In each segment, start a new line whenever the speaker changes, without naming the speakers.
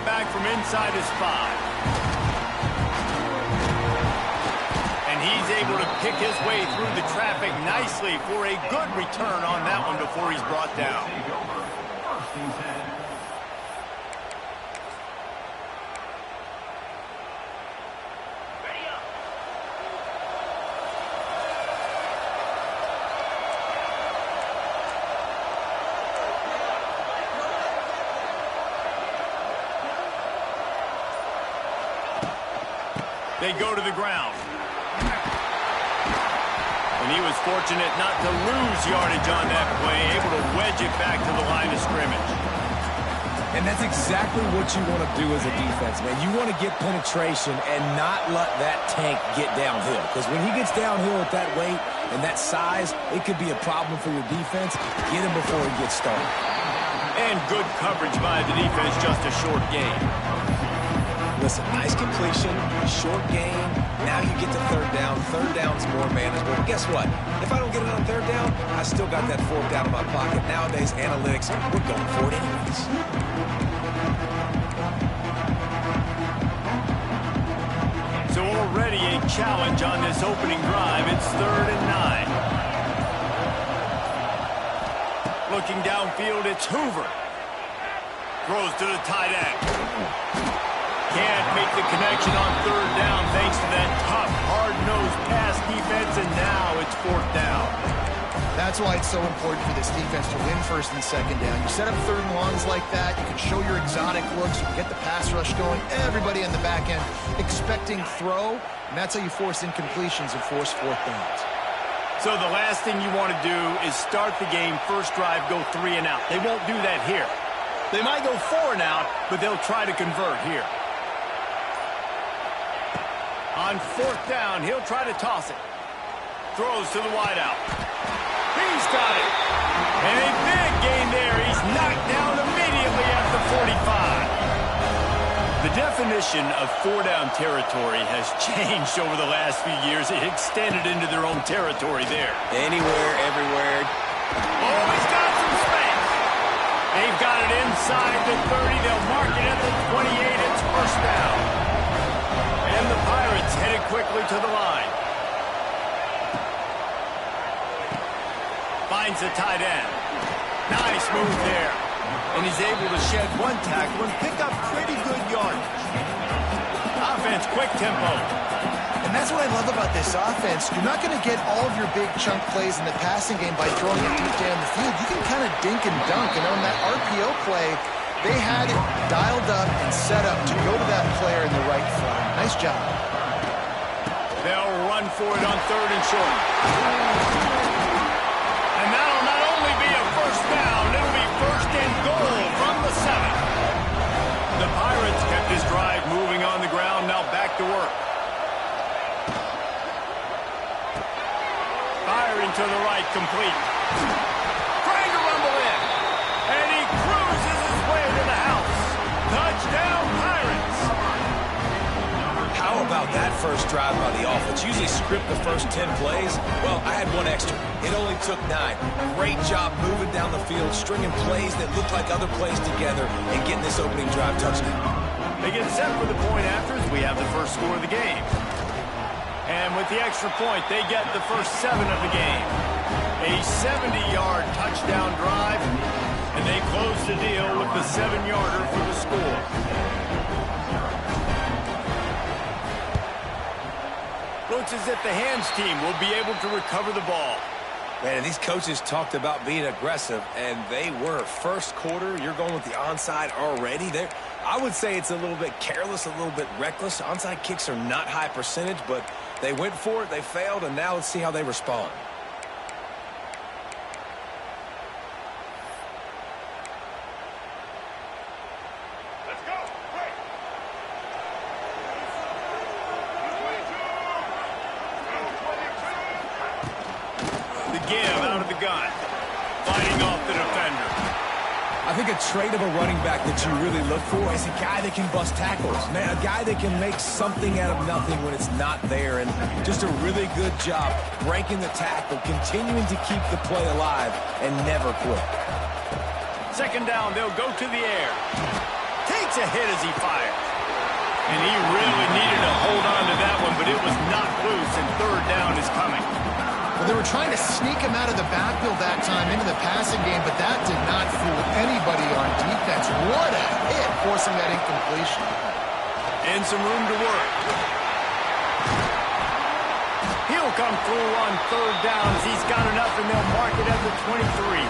back from inside his 5. And he's able to pick his way through the traffic nicely for a good return on that one before he's brought down. They go to the ground. And he was fortunate not to lose yardage on that play, able to wedge it back to the line of scrimmage.
And that's exactly what you want to do as a defense, man. You want to get penetration and not let that tank get downhill. Because when he gets downhill at that weight and that size, it could be a problem for your defense. Get him before he gets started.
And good coverage by the defense, just a short gain.
Listen, nice completion, short gain. Now you get to third down. Third down's more manageable. And guess what? If I don't get it on third down, I still got that fourth down in my pocket. Nowadays, analytics, we're going for it anyways.
So already a challenge on this opening drive. It's 3rd and 9. Looking downfield, it's Hoover. Throws to the tight end. Can't make the connection on third down thanks to that tough, hard-nosed pass defense, and now it's 4th down.
That's why it's so important for this defense to win 1st and 2nd down. You set up 3rd and longs like that, you can show your exotic looks, you can get the pass rush going, everybody on the back end expecting throw, and that's how you force incompletions and force 4th downs.
So the last thing you want to do is start the game, first drive, go 3 and out. They won't do that here. They might go 4 and out, but they'll try to convert here. On 4th down, he'll try to toss it. Throws to the wideout. He's got it. And a big gain there. He's knocked down immediately at the 45. The definition of 4-down territory has changed over the last few years. It extended into their own territory there.
Anywhere, everywhere.
Oh, he's got some space. They've got it inside the 30. They'll mark it at the 28. It's 1st down. And the Pirates headed quickly to the line. Finds the tight end. Nice move there. And he's able to shed 1 tackle and pick up pretty good yardage. Offense, quick tempo.
And that's what I love about this offense. You're not going to get all of your big chunk plays in the passing game by throwing it deep down the field. You can kind of dink and dunk. And on that RPO play, they had it dialed up and set up to go to that player in the right front. Nice job.
They'll run for it on 3rd and short. And that'll not only be a 1st down, it'll be 1st and goal from the 7. The Pirates kept this drive moving on the ground, now back to work. Firing to the right, complete. Trying to rumble in. And he cruises his way to the house. Touchdown, Pirates.
How about that first drive by the offense? Usually script the first 10 plays. Well, I had 1 extra. It only took 9. Great job moving down the field, stringing plays that look like other plays together, and getting this opening drive touchdown.
They get set for the point after as we have the first score of the game. And with the extra point, they get the first 7 of the game. A 70-yard touchdown drive, and they close the deal with the 7-yarder for the score. Looks as if the hands team will be able to recover the ball.
Man, these coaches talked about being aggressive, and they were. First quarter, you're going with the onside already. I would say it's a little bit careless, a little bit reckless. Onside kicks are not high percentage, but they went for it, they failed, and now let's see how they respond.
Give out of the gun, fighting off the defender.
I think a trait of a running back that you really look for is a guy that can bust tackles, man, a guy that can make something out of nothing when it's not there, and just a really good job breaking the tackle, continuing to keep the play alive, and never quit.
2nd down, they'll go to the air. Takes takes a hit as he fires. And he really needed to hold on to that one, but it was not loose, and third down is coming.
Well, they were trying to sneak him out of the backfield that time into the passing game, but that did not fool anybody on defense. What a hit, forcing that incompletion.
And some room to work. He'll come through on third down as he's got enough, and they'll mark it at the 23.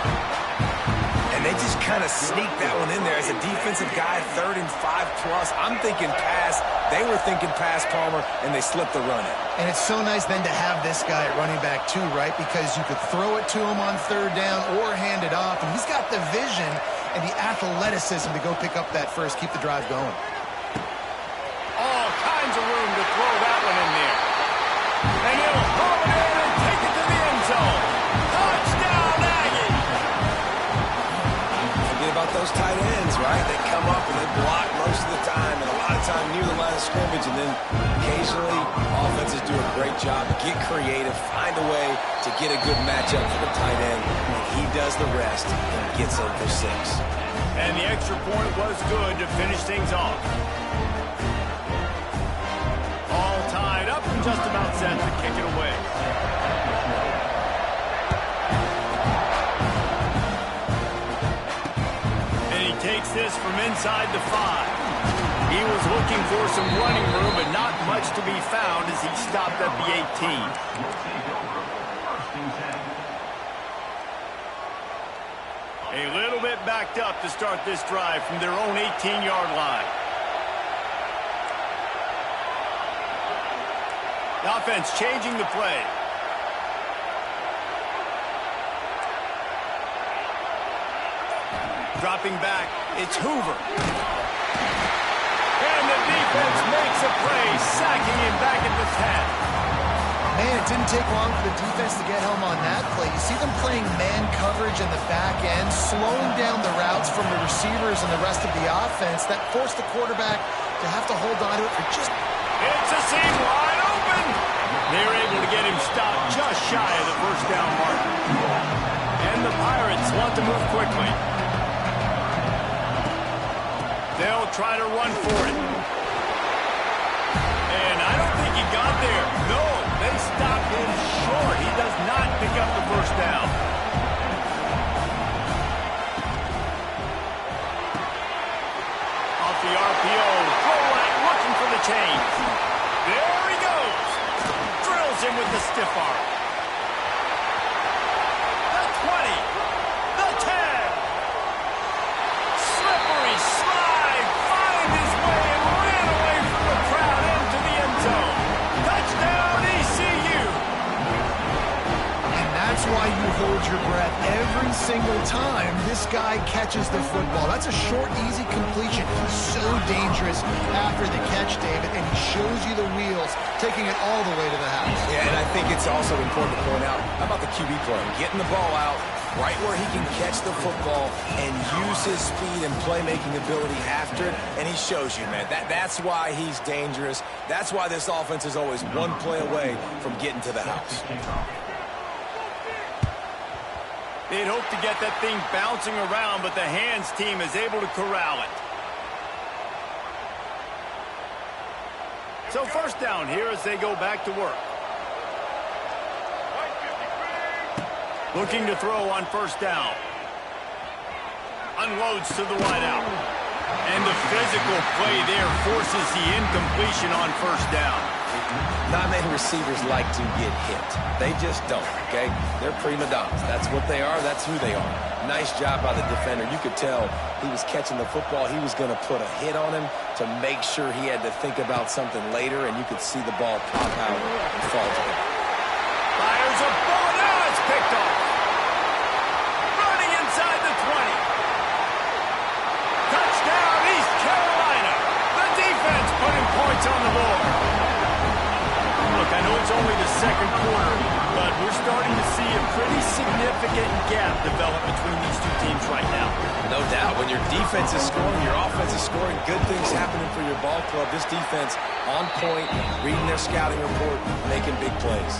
And they just kind of sneaked that one in there as a defensive guy, 3rd and 5+. I'm thinking pass. They were thinking pass, Palmer, and they slipped the run in.
And it's so nice then to have this guy at running back too, right? Because you could throw it to him on third down or hand it off, and he's got the vision and the athleticism to go pick up that first, keep the drive going.
All kinds of room to throw that one in there. And he'll haul it in and take it to the end zone. Touchdown, Aggie!
Forget about those tight ends, right? They come up and they block most of the time, and a lot of time near the line of scrimmage, and then occasionally offenses do a great job. Get creative, find a way to get a good matchup for the tight end, and he does the rest and gets in for 6.
And the extra point was good to finish things off. All tied up and just about set to kick it away. And he takes this from inside the 5. He was looking for some running room, but not much to be found as he stopped at the 18. A little bit backed up to start this drive from their own 18-yard line. The offense changing the play. Dropping back, it's Hoover. And the defense makes a play, sacking him back at the 10.
Man, it didn't take long for the defense to get home on that play. You see them playing man coverage in the back end, slowing down the routes from the receivers and the rest of the offense. That forced the quarterback to have to hold on to it for just...
It's a seam wide open. They were able to get him stopped just shy of the first down mark. And the Pirates want to move quickly. They'll try to run for it. And I don't think he got there. No, they stopped him short. He does not pick up the first down. Off the RPO, throw line looking for the change. There he goes. Drills him with the stiff arm. The 20. The 10. Slippery slide. Find his way and ran away from the crowd into the end zone. Touchdown, ECU.
And that's why you hold your breath every single time this guy catches the football. That's a short, easy completion. He's so dangerous after the catch, David, and he shows you the wheels, taking it all the way to the house.
Yeah, and I think it's also important to point out, how about the QB play? Getting the ball out right where he can catch the football and use his speed and playmaking ability after it, and he shows you, man. That's why he's dangerous. That's why this offense is always one play away from getting to the house.
They'd hope to get that thing bouncing around, but the hands team is able to corral it. So first down here as they go back to work. Looking to throw on first down. Unloads to the wideout. And the physical play there forces the incompletion on first down.
Not many receivers like to get hit. They just don't, okay? They're prima donnas. That's what they are. That's who they are. Nice job by the defender. You could tell he was catching the football. He was going to put a hit on him to make sure he had to think about something later, and you could see the ball pop out and fall to him.
Fires a bullet. Now it's picked off. Running inside the 20. Touchdown, East Carolina. The defense putting points on the board. Look, I know it's only the second quarter, but we're starting to see a pretty significant gap develop between these two teams right now.
No doubt. When your defense is scoring, your offense is scoring, good things happening for your ball club. This defense on point, reading their scouting report, making big plays.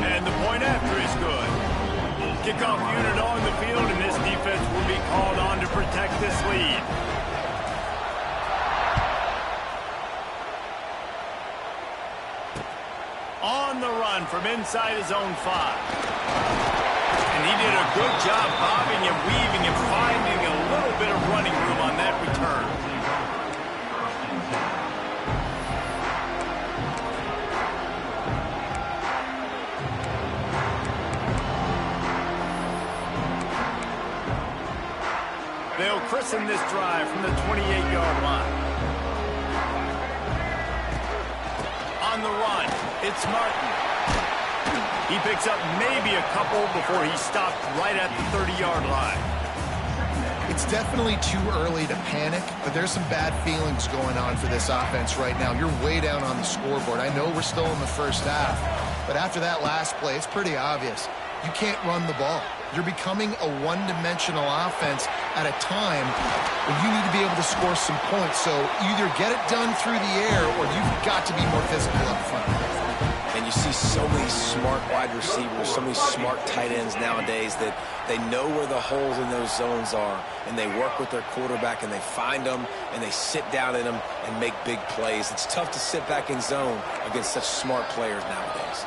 And the point after is good. Kickoff unit on the field, and this defense will be called on to protect this lead. from inside his own 5. And he did a good job bobbing and weaving and finding a little bit of running room on that return. They'll christen this drive from the 28-yard line. On the run, it's Martin. He picks up maybe a couple before he stopped right at the 30-yard line.
It's definitely too early to panic, but there's some bad feelings going on for this offense right now. You're way down on the scoreboard. I know we're still in the first half, but after that last play, it's pretty obvious. You can't run the ball. You're becoming a one-dimensional offense at a time when you need to be able to score some points. So either get it done through the air or you've got to be more physical up front.
And you see so many smart wide receivers, so many smart tight ends nowadays that they know where the holes in those zones are, and they work with their quarterback, and they find them, and they sit down in them and make big plays. It's tough to sit back in zone against such smart players nowadays.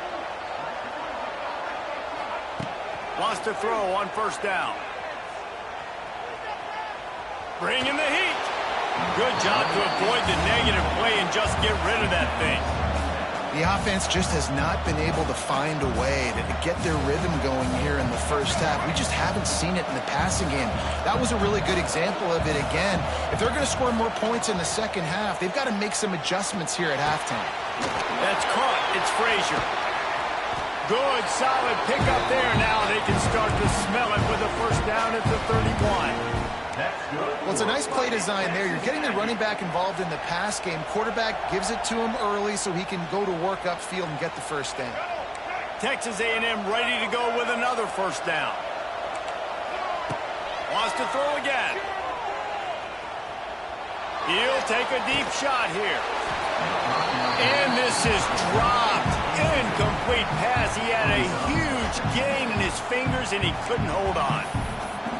Wants to throw on first down. Bring in the heat. Good job to avoid the negative play and just get rid of that thing.
The offense just has not been able to find a way to get their rhythm going here in the first half. We just haven't seen it in the passing game. That was a really good example of it again. If they're going to score more points in the second half, they've got to make some adjustments here at halftime.
That's caught. It's Frazier. Good, solid pickup there. Now they can start to smell it with a first down at the 31.
Well, it's a nice play design there. You're getting the running back involved in the pass game. Quarterback gives it to him early so he can go to work upfield and get the first down.
Texas A&M ready to go with another first down. Wants to throw again. He'll take a deep shot here. And this is dropped. Incomplete pass. He had a huge gain in his fingers, and he couldn't hold on.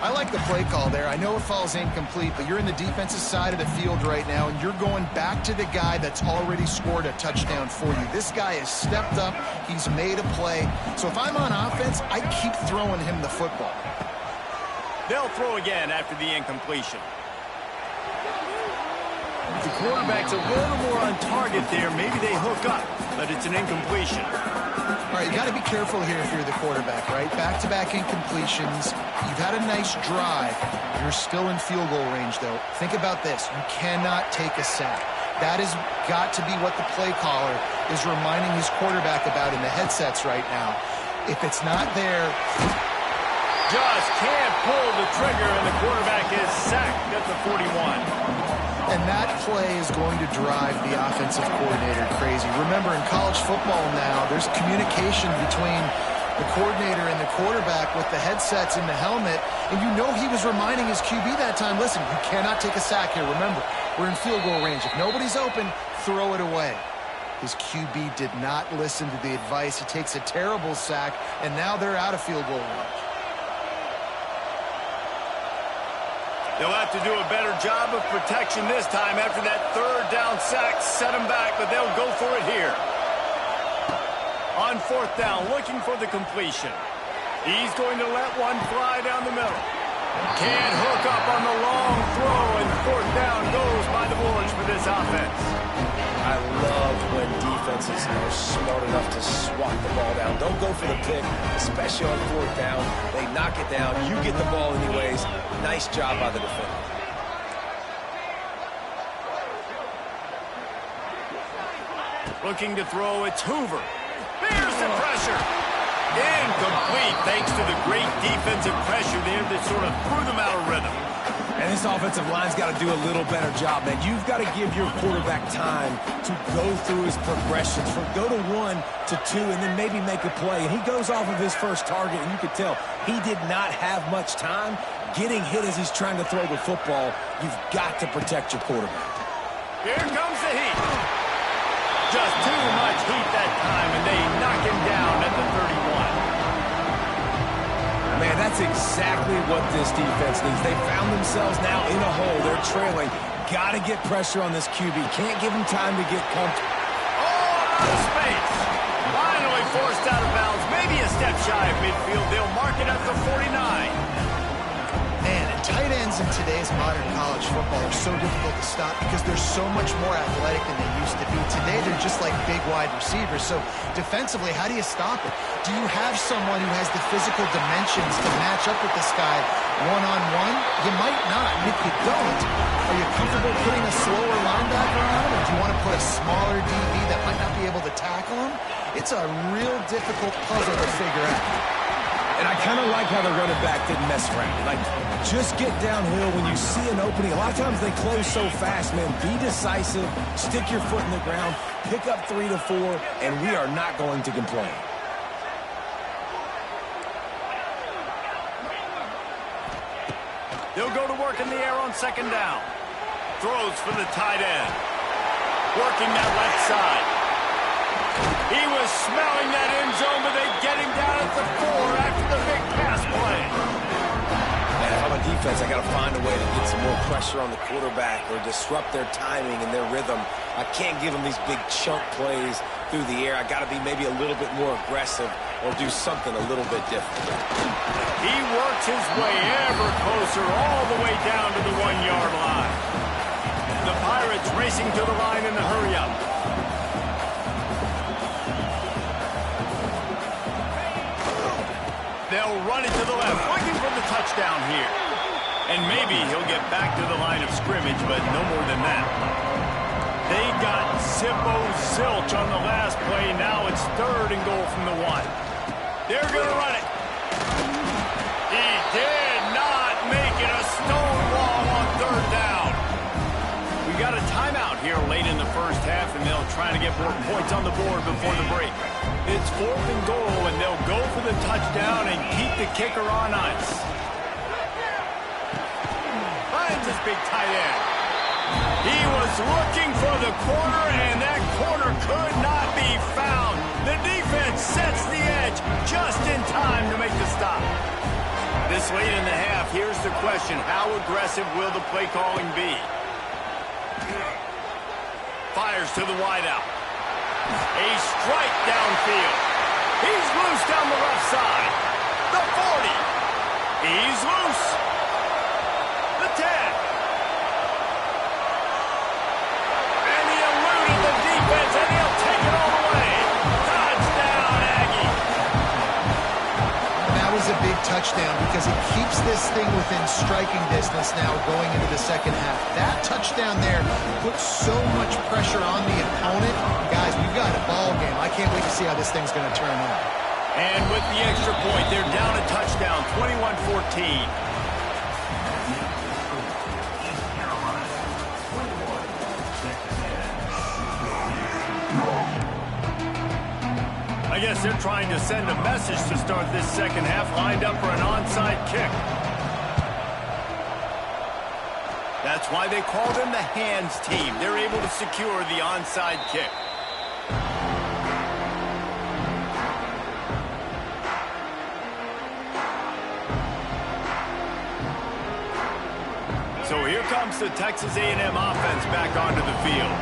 I like the play call there. I know it falls incomplete, but you're in the defensive side of the field right now, and you're going back to the guy that's already scored a touchdown for you. This guy has stepped up. He's made a play. So if I'm on offense, I keep throwing him the football.
They'll throw again after the incompletion. The quarterback's a little more on target there. Maybe they hook up, but it's an incompletion.
All right, you got to be careful here if you're the quarterback, right? Back-to-back incompletions. You've had a nice drive. You're still in field goal range, though. Think about this. You cannot take a sack. That has got to be what the play caller is reminding his quarterback about in the headsets right now. If it's not there...
Just can't pull the trigger, and the quarterback is sacked at the 41.
And that play is going to drive the offensive coordinator crazy. Remember, in college football now, there's communication between the coordinator and the quarterback with the headsets in the helmet, and you know he was reminding his QB that time, listen, you cannot take a sack here. Remember, we're in field goal range. If nobody's open, throw it away. His QB did not listen to the advice. He takes a terrible sack, and now they're out of field goal range.
They'll have to do a better job of protection this time after that third down sack. Set them back, but they'll go for it here. On fourth down, looking for the completion. He's going to let one fly down the middle. Can't hook up on the long throw, and fourth down goes by the boards for this offense.
I love when defenses are smart enough to swat the ball down. Don't go for the pick, especially on fourth down. They knock it down. You get the ball anyways. Nice job by the defender.
Looking to throw, it's Hoover. There's the pressure. Incomplete thanks to the great defensive pressure there that sort of threw them out of rhythm.
And this offensive line's got to do a little better job, man. You've got to give your quarterback time to go through his progressions, from go to 1 to 2, and then maybe make a play. And he goes off of his first target, and you could tell he did not have much time getting hit as he's trying to throw the football. You've got to protect your quarterback.
Here comes the heat. Just too much heat that time, and they knock him down at the 31.
Man, that's exactly what this defense needs. They found themselves now in a hole. They're trailing. Got to get pressure on this QB. Can't give him time to get comfortable.
Oh, out of space. Finally forced out of bounds, maybe a step shy of midfield. They'll mark it at the 49.
Man, and tight ends in today's modern college football are so difficult to stop because they're so much more athletic than they used to be. Today, they're just like big wide receivers. So defensively, how do you stop it? Do you have someone who has the physical dimensions to match up with this guy one-on-one? You might not. And if you don't, are you comfortable putting a slower linebacker on him? Or do you want to put a smaller DB that might not be able to tackle him? It's a real difficult puzzle to figure out.
And I kind of like how the running back didn't mess around. Like, just get downhill when you see an opening. A lot of times they close so fast, man. Be decisive, stick your foot in the ground, pick up 3 to 4, and we are not going to complain.
They'll go to work in the air on second down. Throws for the tight end. Working that left side. He was smelling that end zone, but they get him down at the 4 after the big pass play.
Man, if I'm a defense, I got to find a way to get some more pressure on the quarterback or disrupt their timing and their rhythm. I can't give them these big chunk plays through the air. I got to be maybe a little bit more aggressive or do something a little bit different.
He works his way ever closer all the way down to the 1-yard line. The Pirates racing to the line in the hurry-up. They'll run it to the left, looking for the touchdown here. And maybe he'll get back to the line of scrimmage, but no more than that. They got Zippo Zilch on the last play. Now it's 3rd and goal from the 1. They're going to run it. He did not make it a stone wall on 3rd down. We got a timeout here late in the first half, and they'll try to get more points on the board before the break. It's 4th and goal, and they'll go for the touchdown and keep the kicker on ice. Finds his big tight end. He was looking for the corner, and that corner could not be found. The defense sets the edge just in time to make the stop. This late in the half, here's the question. How aggressive will the play calling be? Fires to the wideout. A strike downfield. He's loose down the left side. The 40. He's loose. The 10. And he eluded the defense, and he'll take it all the way. Touchdown, Aggie.
That was a big touchdown because it keeps this thing within striking distance now going into the second half. That touchdown there puts so much pressure on the opponent. Guys, we've got a ball game. I can't wait to see how this thing's going to turn out.
And with the extra point, they're down a touchdown, 21-14. I guess they're trying to send a message to start this second half, lined up for an onside kick. That's why they call them the hands team. They're able to secure the onside kick. So here comes the Texas A&M offense back onto the field.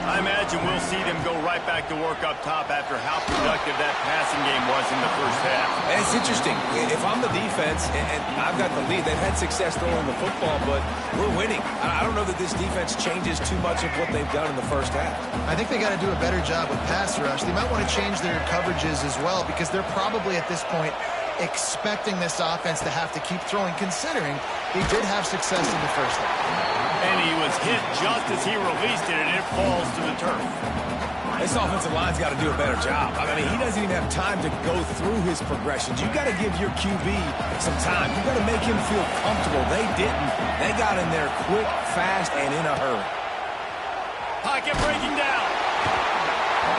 I imagine we'll see them go right back to work up top after how productive that passing game was in the first half.
And it's interesting. If I'm the defense and I've got the lead, they've had success throwing the football, but we're winning. I don't know that this defense changes too much of what they've done in the first half. I
think they got to do a better job with pass rush. They might want to change their coverages as well because they're probably at this point expecting this offense to have to keep throwing, considering they did have success in the first half.
And he was hit just as he released it, and it falls to the turf.
This offensive line's got to do a better job. I mean, he doesn't even have time to go through his progressions. You've got to give your QB some time. You've got to make him feel comfortable. They didn't. They got in there quick, fast, and in a hurry.
Pocket breaking down.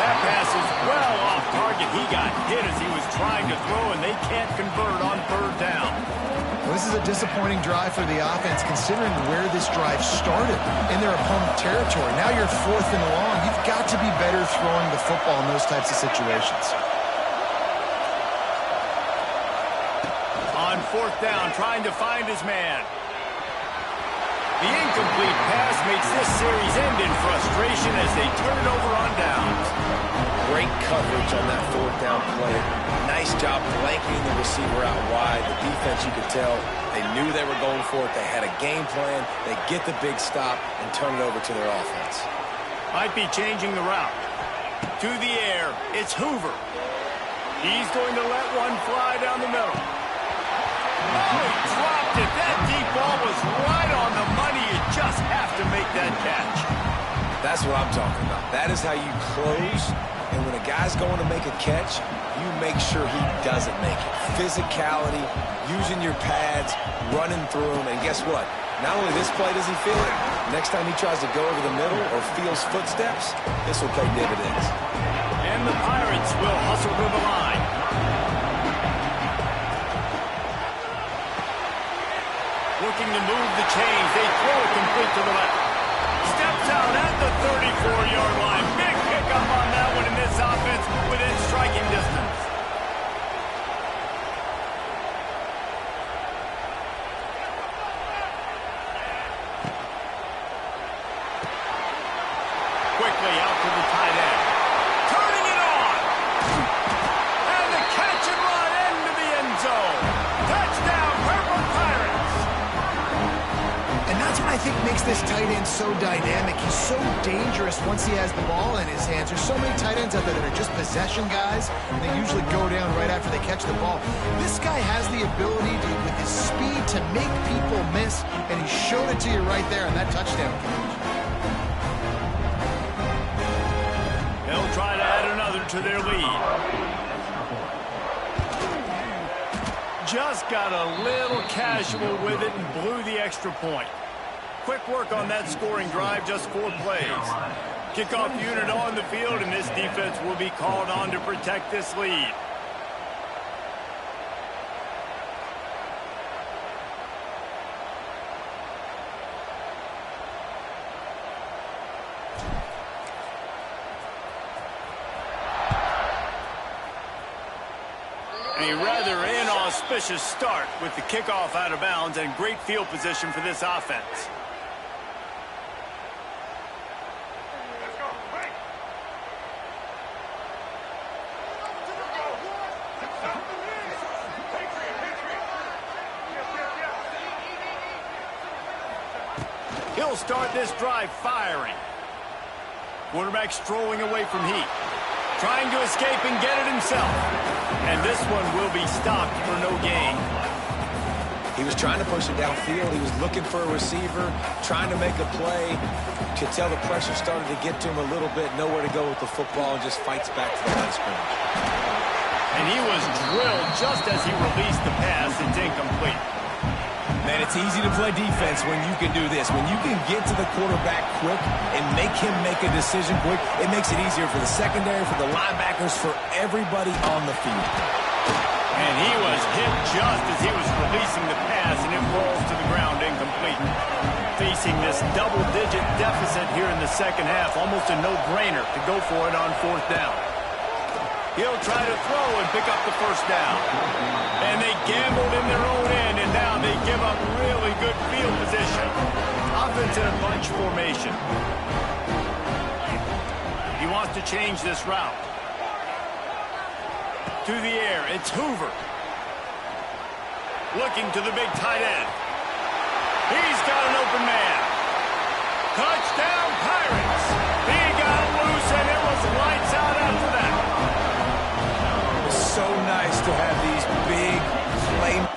That pass is well off target. He got hit as he was trying to throw, and they can't convert on 3rd down.
Well, this is a disappointing drive for the offense, considering where this drive started in their opponent territory. Now you're 4th and long. You've got to be better throwing the football in those types of situations.
On 4th down, trying to find his man. The incomplete pass makes this series end in frustration as they turn it over on downs.
Great coverage on that fourth down play. Nice job blanketing the receiver out wide. The defense, you could tell, they knew they were going for it. They had a game plan. They get the big stop and turn it over to their offense.
Might be changing the route. To the air, it's Hoover. He's going to let one fly down the middle. Oh, he dropped it. That deep ball was right on the money. You just have to make that catch.
That's what I'm talking about. That is how you close. And when a guy's going to make a catch, you make sure he doesn't make it. Physicality, using your pads, running through them. And guess what? Not only this play does he feel it, next time he tries to go over the middle or feels footsteps, this will pay dividends.
And the Pirates will hustle to the line. Looking to move the chains. They throw it complete to the left. Steps out at the 34-yard line. Big pickup on that one in this offense within striking distance. Quickly out to the tight end. Turning it on. And the catch and run into the end zone. Touchdown, Purple Pirates.
And that's what I think makes this tight end so dynamic. He's so dangerous once he has the ball in his hands. There's so many tight ends out there that are just possession guys, and they usually go down right after they catch the ball. This guy has the ability to, with his speed, to make people miss, and he showed it to you right there on that touchdown catch.
They'll try to add another to their lead. Just got a little casual with it and blew the extra point. Quick work on that scoring drive, just 4 plays. Kickoff unit on the field, and this defense will be called on to protect this lead. A rather inauspicious start with the kickoff out of bounds and great field position for this offense. He'll start this drive firing. Quarterback strolling away from heat. Trying to escape and get it himself. And this one will be stopped for no gain.
He was trying to push it downfield. He was looking for a receiver, trying to make a play. Could tell the pressure started to get to him a little bit. Nowhere to go with the football, and just fights back to the line of scrimmage.
And he was drilled just as he released the pass. It's incomplete.
Man, it's easy to play defense when you can do this. When you can get to the quarterback quick and make him make a decision quick, it makes it easier for the secondary, for the linebackers, for everybody on the field.
And he was hit just as he was releasing the pass, and it rolls to the ground incomplete. Facing this double-digit deficit here in the second half, almost a no-brainer to go for it on 4th down. He'll try to throw and pick up the first down. And they gambled in their own end, and now they give up really good field position. Offense in a bunch formation. He wants to change this route. To the air, it's Hoover. Looking to the big tight end. He's got an open man. Touchdown, Pirates. He got loose, and it was lights out after that.
So nice to have these big play.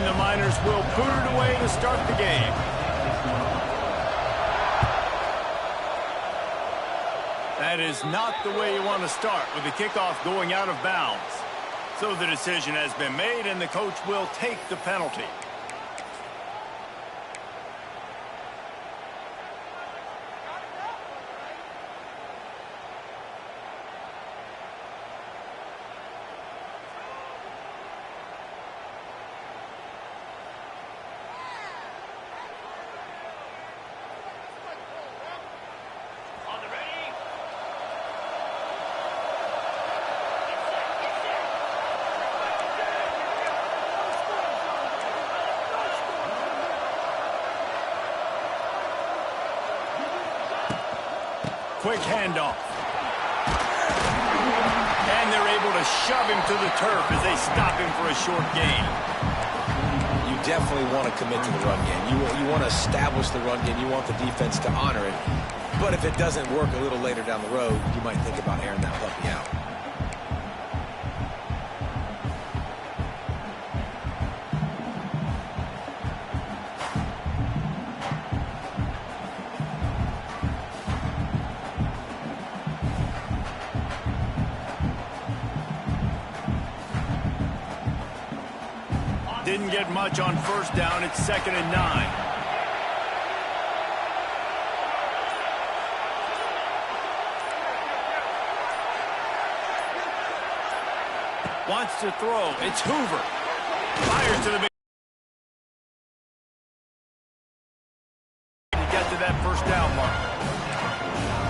And the Miners will boot it away to start the game. That is not the way you want to start with the kickoff going out of bounds. So the decision has been made, and the coach will take the penalty. Quick handoff. And they're able to shove him to the turf as they stop him for a short gain.
You definitely want to commit to the run game. You want to establish the run game. You want the defense to honor it. But if it doesn't work a little later down the road, you might think about airing that puppy out.
Didn't get much on first down. It's 2nd and 9. Wants to throw. It's Hoover. Fires to the big. To get to that first down marker.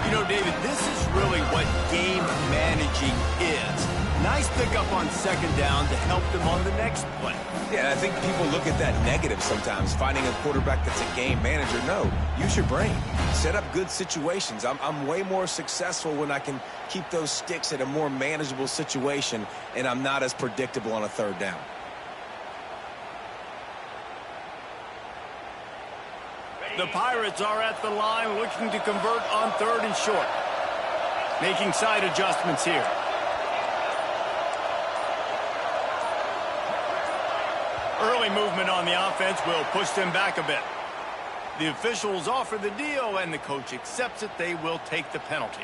You know, David, this is really what game managing is. Nice pickup on 2nd down to help them on the next play.
Yeah, and I think people look at that negative sometimes, finding a quarterback that's a game manager. No, use your brain. Set up good situations. I'm way more successful when I can keep those sticks at a more manageable situation, and I'm not as predictable on a 3rd down.
The Pirates are at the line looking to convert on 3rd and short. Making side adjustments here. Early movement on the offense will push them back a bit. The officials offer the deal, and the coach accepts it. They will take the penalty.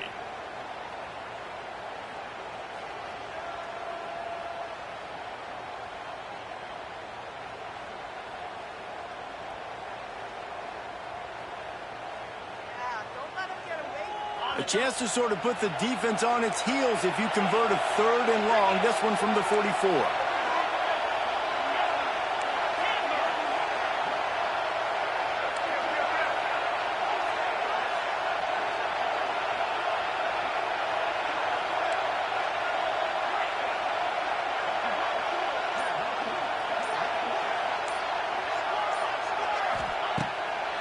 A chance to sort of put the defense on its heels if you convert a 3rd and long. This one from the 44.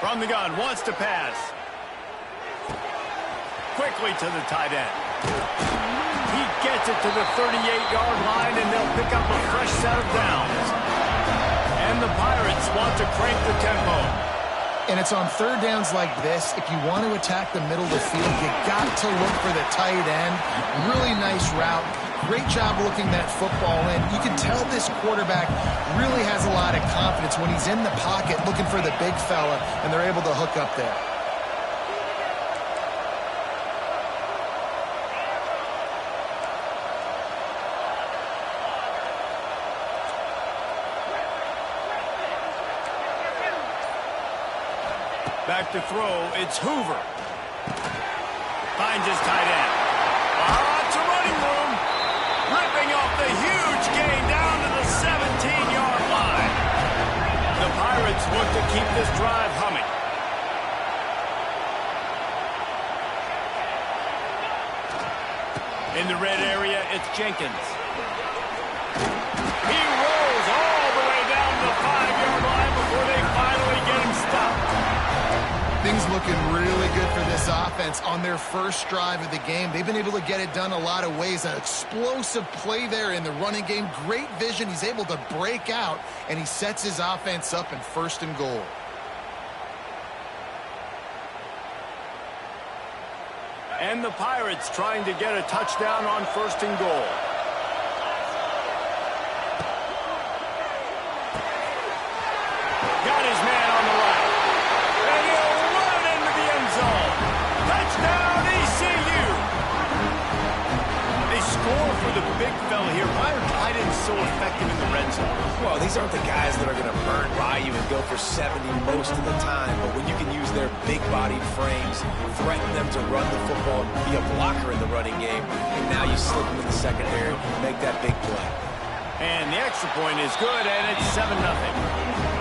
From the gun, wants to pass. Quickly to the tight end. He gets it to the 38-yard line, and they'll pick up a fresh set of downs. And the Pirates want to crank the tempo.
And it's on 3rd downs like this. If you want to attack the middle of the field, you got to look for the tight end. Really nice route. Great job looking that football in. You can tell this quarterback really has a lot of confidence when he's in the pocket looking for the big fella, and they're able to hook up there.
Back to throw, it's Hoover. Finds his tight end. Lots of running room. Ripping off the huge gain down to the 17-yard line. The Pirates look to keep this drive humming. In the red area, it's Jenkins. He rolls all the way down to the 5-yard line before they finally get him stopped.
Things looking really good for this offense on their first drive of the game. They've been able to get it done a lot of ways. An explosive play there in the running game. Great vision. He's able to break out, and he sets his offense up in 1st and goal.
And the Pirates trying to get a touchdown on 1st and goal. for the big fella here. Why are tight ends so effective in the red zone?
Well, these aren't the guys that are going to burn by you and go for 70 most of the time, but when you can use their big-bodied frames, threaten them to run the football, be a blocker in the running game, and now you slip them in the secondary, make that big play.
And the extra point is good, and it's 7-0.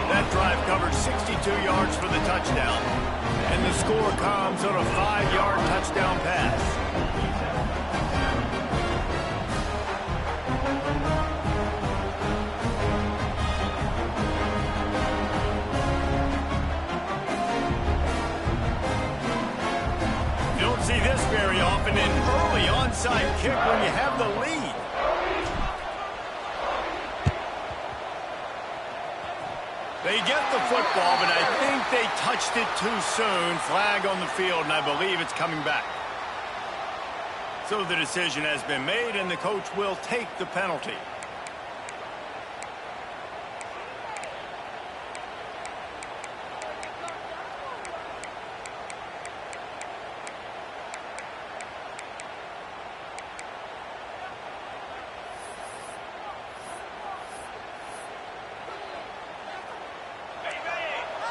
That drive covered 62 yards for the touchdown, and the score comes on a 5-yard touchdown pass. You don't see this very often, an early onside kick when you have the lead. They get the football, but I think they touched it too soon. Flag on the field, and I believe it's coming back. So the decision has been made, and the coach will take the penalty.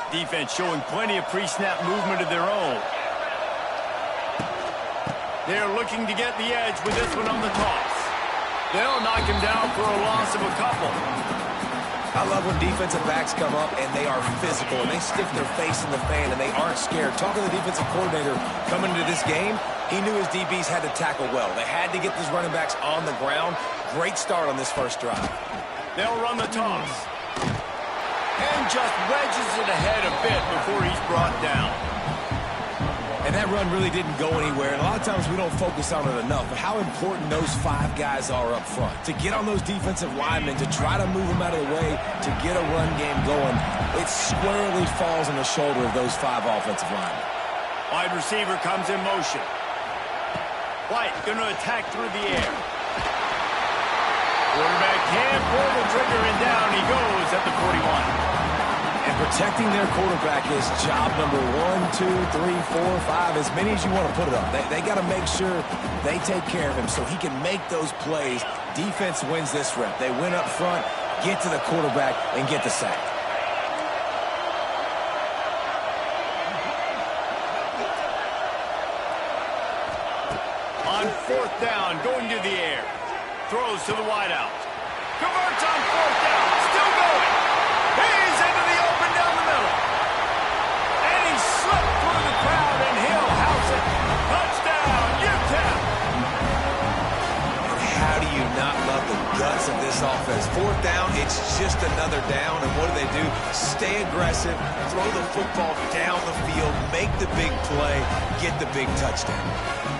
Defense showing plenty of pre-snap movement of their own. They're looking to get the edge with this one on the toss. They'll knock him down for a loss of a couple.
I love when defensive backs come up and they are physical and they stick their face in the fan and they aren't scared. Talking to the defensive coordinator coming into this game, he knew his DBs had to tackle well. They had to get these running backs on the ground. Great start on this first drive.
They'll run the toss. And just wedges it ahead a bit before he's brought down.
And that run really didn't go anywhere. And a lot of times we don't focus on it enough, but how important those 5 guys are up front. To get on those defensive linemen, to try to move them out of the way, to get a run game going, it squarely falls on the shoulder of those 5 offensive linemen.
Wide receiver comes in motion. White going to attack through the air. Quarterback can't pull the trigger, and down he goes at the 41.
And protecting their quarterback is job number 1, 2, 3, 4, 5, as many as you want to put it on. They got to make sure they take care of him so he can make those plays. Defense wins this rep. They win up front, get to the quarterback, and get the sack.
On 4th down, going to the air. Throws to the wideout. Converts on 4th down. Still going. He's into the open down the middle. And he slipped through the crowd, and he'll house it. Touchdown, UTEP.
And how do you not love the guts of this offense? 4th down, it's just another down. And what do? Stay aggressive, throw the football down the field, make the big play, get the big touchdown.